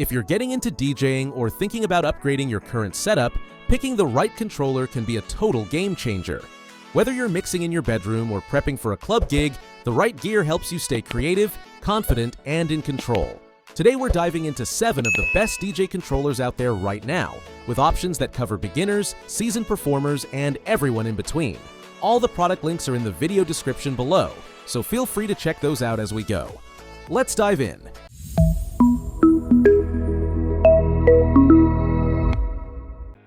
If you're getting into DJing or thinking about upgrading your current setup, picking the right controller can be a total game changer. Whether you're mixing in your bedroom or prepping for a club gig, the right gear helps you stay creative, confident, and in control. Today we're diving into 7 of the best DJ controllers out there right now, with options that cover beginners, seasoned performers, and everyone in between. All the product links are in the video description below, so feel free to check those out as we go. Let's dive in.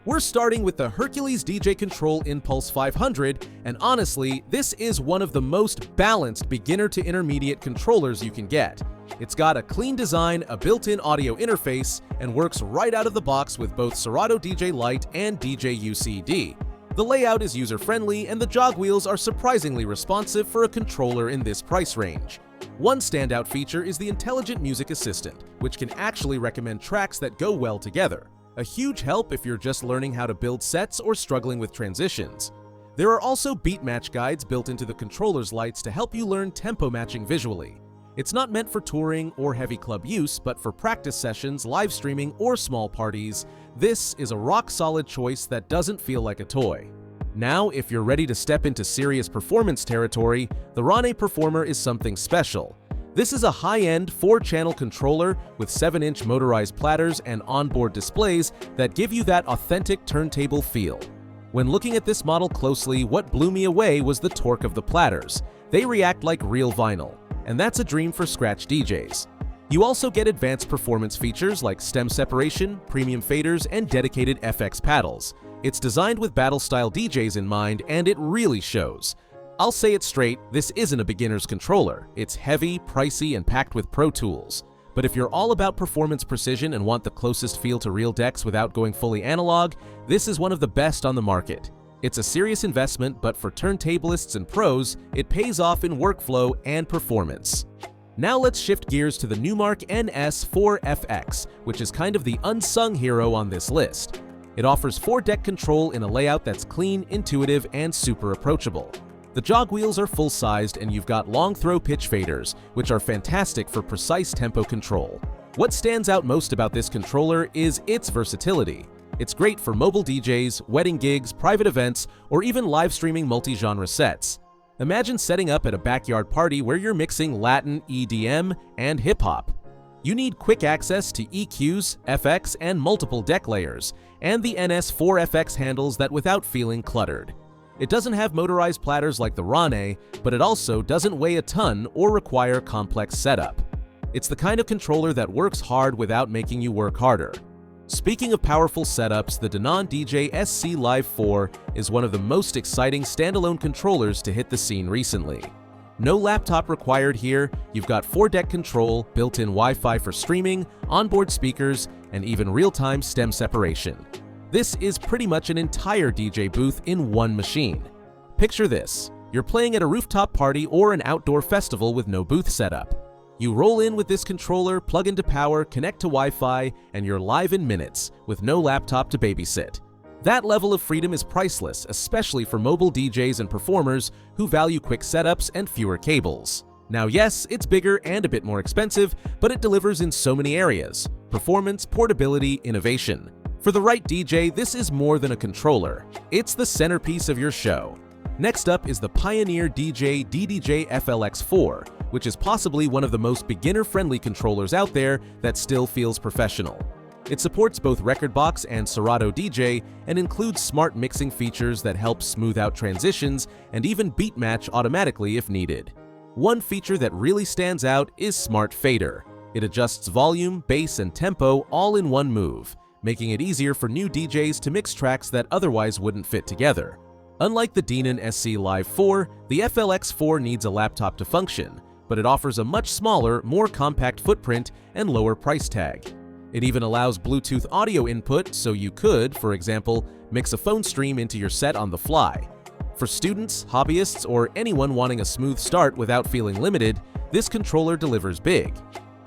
We're starting with the Hercules DJ Control Impulse 500, and honestly, this is one of the most balanced beginner to intermediate controllers you can get. It's got a clean design, a built-in audio interface, and works right out of the box with both Serato DJ Lite and DJ UCD. The layout is user-friendly, and the jog wheels are surprisingly responsive for a controller in this price range. One standout feature is the Intelligent Music Assistant, which can actually recommend tracks that go well together. A huge help if you're just learning how to build sets or struggling with transitions. There are also beat match guides built into the controller's lights to help you learn tempo matching visually. It's not meant for touring or heavy club use, but for practice sessions, live streaming, or small parties, this is a rock-solid choice that doesn't feel like a toy. Now, if you're ready to step into serious performance territory, the Rane Performer is something special. This is a high-end 4-channel controller with 7-inch motorized platters and onboard displays that give you that authentic turntable feel. When looking at this model closely, what blew me away was the torque of the platters. They react like real vinyl, and that's a dream for scratch DJs. You also get advanced performance features like stem separation, premium faders, and dedicated FX paddles. It's designed with battle-style DJs in mind, and it really shows. I'll say it straight, this isn't a beginner's controller. It's heavy, pricey, and packed with pro tools. But if you're all about performance precision and want the closest feel to real decks without going fully analog, this is one of the best on the market. It's a serious investment, but for turntablists and pros, it pays off in workflow and performance. Now let's shift gears to the Numark NS4FX, which is kind of the unsung hero on this list. It offers 4-deck control in a layout that's clean, intuitive, and super approachable. The jog wheels are full-sized, and you've got long throw pitch faders, which are fantastic for precise tempo control. What stands out most about this controller is its versatility. It's great for mobile DJs, wedding gigs, private events, or even live streaming multi-genre sets. Imagine setting up at a backyard party where you're mixing Latin, EDM, and hip-hop. You need quick access to EQs, FX, and multiple deck layers, and the NS4FX handles that without feeling cluttered. It doesn't have motorized platters like the Rane, but it also doesn't weigh a ton or require complex setup. It's the kind of controller that works hard without making you work harder. Speaking of powerful setups, the Denon DJ SC Live 4 is one of the most exciting standalone controllers to hit the scene recently. No laptop required here, you've got 4-deck control, built-in Wi-Fi for streaming, onboard speakers, and even real-time stem separation. This is pretty much an entire DJ booth in one machine. Picture this: you're playing at a rooftop party or an outdoor festival with no booth setup. You roll in with this controller, plug into power, connect to Wi-Fi, and you're live in minutes, with no laptop to babysit. That level of freedom is priceless, especially for mobile DJs and performers who value quick setups and fewer cables. Now yes, it's bigger and a bit more expensive, but it delivers in so many areas: performance, portability, innovation. For the right DJ, this is more than a controller. It's the centerpiece of your show. Next up is the Pioneer DJ DDJ FLX4, which is possibly one of the most beginner-friendly controllers out there that still feels professional. It supports both Rekordbox and Serato DJ and includes smart mixing features that help smooth out transitions and even beat match automatically if needed. One feature that really stands out is Smart Fader. It adjusts volume, bass, and tempo all in one move, making it easier for new DJs to mix tracks that otherwise wouldn't fit together. Unlike the Denon SC Live 4, the FLX4 needs a laptop to function, but it offers a much smaller, more compact footprint and lower price tag. It even allows Bluetooth audio input, so you could, for example, mix a phone stream into your set on the fly. For students, hobbyists, or anyone wanting a smooth start without feeling limited, this controller delivers big.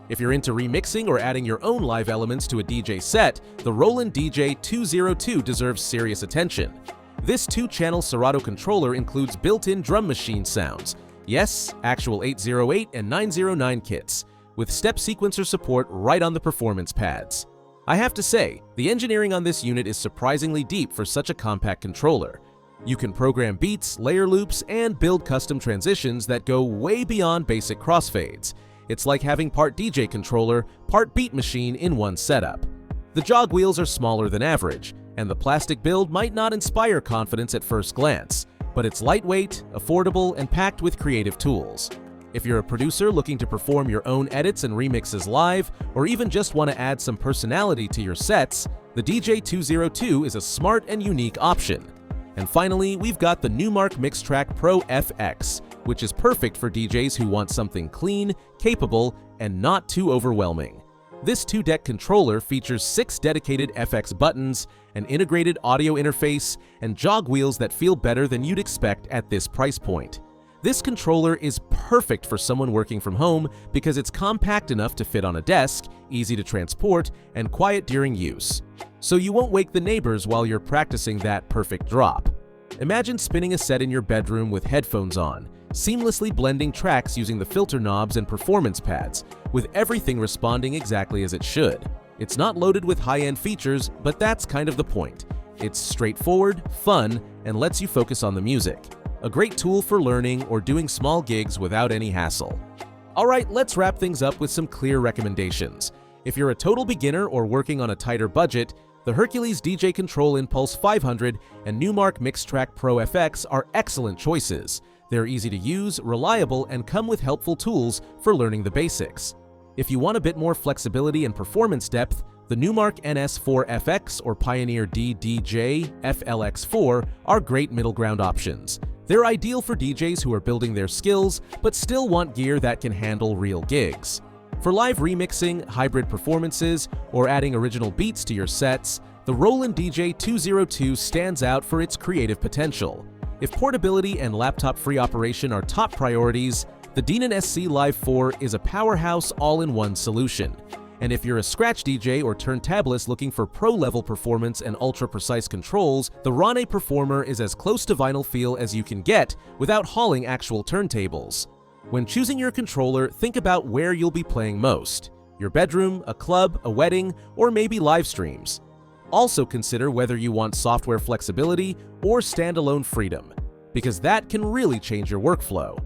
If you're into remixing or adding your own live elements to a DJ set, the Roland DJ 202 deserves serious attention. This 2-channel Serato controller includes built-in drum machine sounds. Yes, actual 808 and 909 kits. with step sequencer support right on the performance pads. I have to say, the engineering on this unit is surprisingly deep for such a compact controller. You can program beats, layer loops, and build custom transitions that go way beyond basic crossfades. It's like having part DJ controller, part beat machine in one setup. The jog wheels are smaller than average, and the plastic build might not inspire confidence at first glance, but it's lightweight, affordable, and packed with creative tools. If you're a producer looking to perform your own edits and remixes live, or even just want to add some personality to your sets, the DJ202 is a smart and unique option. And finally, we've got the Numark MixTrack Pro FX, which is perfect for DJs who want something clean, capable, and not too overwhelming. This 2-deck controller features 6 dedicated FX buttons, an integrated audio interface, and jog wheels that feel better than you'd expect at this price point. This controller is perfect for someone working from home because it's compact enough to fit on a desk, easy to transport, and quiet during use. So you won't wake the neighbors while you're practicing that perfect drop. Imagine spinning a set in your bedroom with headphones on, seamlessly blending tracks using the filter knobs and performance pads, with everything responding exactly as it should. It's not loaded with high-end features, but that's kind of the point. It's straightforward, fun, and lets you focus on the music. A great tool for learning or doing small gigs without any hassle. Alright, let's wrap things up with some clear recommendations. If you're a total beginner or working on a tighter budget, the Hercules DJ Control Impulse 500 and Numark MixTrack Pro FX are excellent choices. They're easy to use, reliable, and come with helpful tools for learning the basics. If you want a bit more flexibility and performance depth, the Numark NS4 FX or Pioneer DDJ FLX4 are great middle ground options. They're ideal for DJs who are building their skills but still want gear that can handle real gigs. For live remixing, hybrid performances, or adding original beats to your sets, the Roland DJ202 stands out for its creative potential. If portability and laptop-free operation are top priorities, the Denon SC Live 4 is a powerhouse all-in-one solution. And if you're a scratch DJ or turntablist looking for pro-level performance and ultra-precise controls, the Rane Performer is as close to vinyl feel as you can get without hauling actual turntables. When choosing your controller, think about where you'll be playing most: your bedroom, a club, a wedding, or maybe live streams. Also consider whether you want software flexibility or standalone freedom, because that can really change your workflow.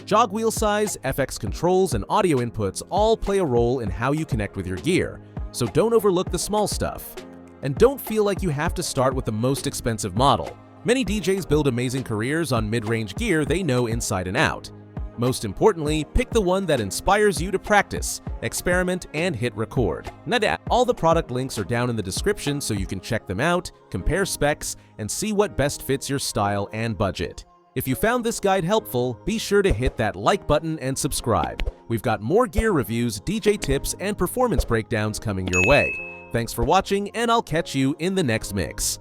Jog wheel size, FX controls, and audio inputs all play a role in how you connect with your gear, so don't overlook the small stuff. And don't feel like you have to start with the most expensive model. Many DJs build amazing careers on mid-range gear they know inside and out. Most importantly, pick the one that inspires you to practice, experiment, and hit record. All the product links are down in the description so you can check them out, compare specs, and see what best fits your style and budget. If you found this guide helpful, be sure to hit that like button and subscribe. We've got more gear reviews, DJ tips, and performance breakdowns coming your way. Thanks for watching, and I'll catch you in the next mix.